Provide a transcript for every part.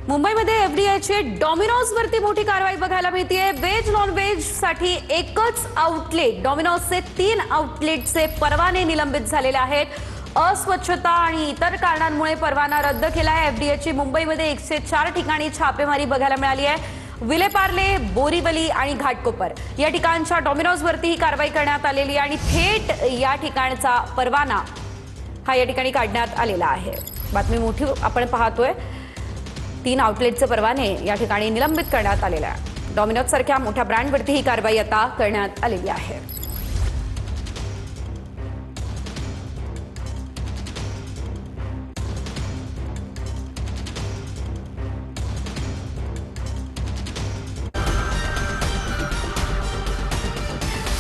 मुंबईमध्ये एफडीआयची डॉमिनोजवरती मोठी कारवाई बघायला मिळतेय। व्हेज नॉन व्हेज साठी एकच आउटलेट, डॉमिनोजचे 3 आउटलेटचे परवाने निलंबित झालेले आहेत। अस्वच्छता आणि इतर कारणांमुळे परवाना रद्द केला आहे। एफडीआयची मुंबईमध्ये 104 ठिकाणी छापेमारी बघायला मिळाली आहे। विलेपार्ले, बोरीवली आणि घाटकोपर या ठिकाणच्या डॉमिनोजवरती ही कारवाई करण्यात आलेली आहे आणि थेट या ठिकाणचा परवाना हा या ठिकाणी काढण्यात आलेला आहे। बातमी मोठी आपण पाहतोय। 3 आउटलेटचे परवाने या ठिकाणी निलंबित करण्यात आलेले आहे। डॉमिनोज सारख्या मोठ्या ब्रँडवरती ही कारवाई आता करण्यात आलेली आहे।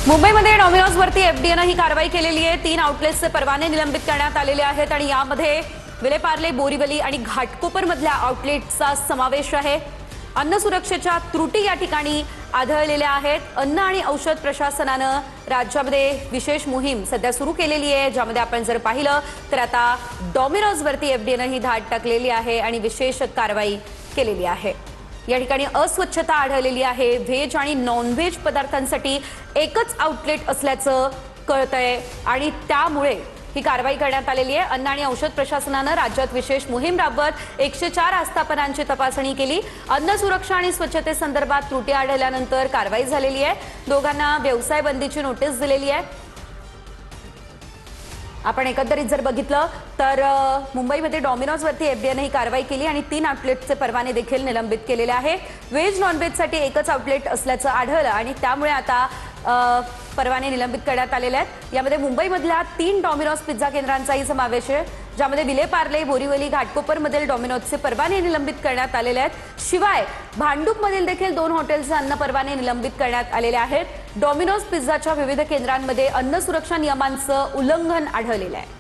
मुंबईमध्ये डॉमिनोजवरती एफडीएनं ही कारवाई केलेली आहे। 3 आउटलेट्सचे परवाने निलंबित करण्यात आलेले आहेत आणि यामध्ये विलेपार्ले, बोरीवली आणि घाटकोपर मधल्या आउटलेटचा समावेश आहे। अन्न सुरक्षेच्या त्रुटी या ठिकाणी आढळलेल्या आहेत। अन्न आणि औषध प्रशासनानं राज्यामध्ये विशेष मोहीम सध्या सुरू केलेली आहे, ज्यामध्ये आपण जर पाहिलं तर आता डॉमिनोजवरती एफडीएनं ही धाड टाकलेली आहे आणि विशेष कारवाई केलेली आहे। या ठिकाणी अस्वच्छता आढळलेली आहे। व्हेज आणि नॉन व्हेज पदार्थांसाठी एकच आउटलेट असल्याचं कळतंय आणि त्यामुळे ही कारवाई करण्यात आलेली आहे। अन्न आणि औषध प्रशासनानं राज्यात विशेष मोहीम राबवत 104 आस्थापनांची तपासणी केली। अन्न सुरक्षा आणि स्वच्छतेसंदर्भात त्रुटी आढळल्यानंतर कारवाई झालेली आहे। दोघांना व्यवसाय बंदीची नोटीस दिलेली आहे। आपण एकंदरीत जर बघितलं तर मुंबईमध्ये डॉमिनोजवरती एफडीएनं ही कारवाई केली आणि 3 आउटलेटचे परवाने देखील निलंबित केलेले आहे। व्हेज नॉन व्हेजसाठी एकच आउटलेट असल्याचं आढळलं आणि त्यामुळे आता परवाने निलंबित करण्यात आलेले आहेत। यामध्ये मुंबईमधल्या 3 डॉमिनोज पिझ्झा केंद्रांचाही समावेश आहे, ज्यामध्ये विलेपार्ले, बोरीवली, घाटकोपरमधील डॉमिनोजचे परवाने निलंबित करण्यात आलेले आहेत। शिवाय भांडूपमधील देखील 2 हॉटेल्सचे अन्न परवाने निलंबित करण्यात आलेले आहेत। डॉमिनोज पिझ्झाच्या विविध केंद्रांमध्ये अन्न सुरक्षा नियमांचं उल्लंघन आढळलेलं आहे।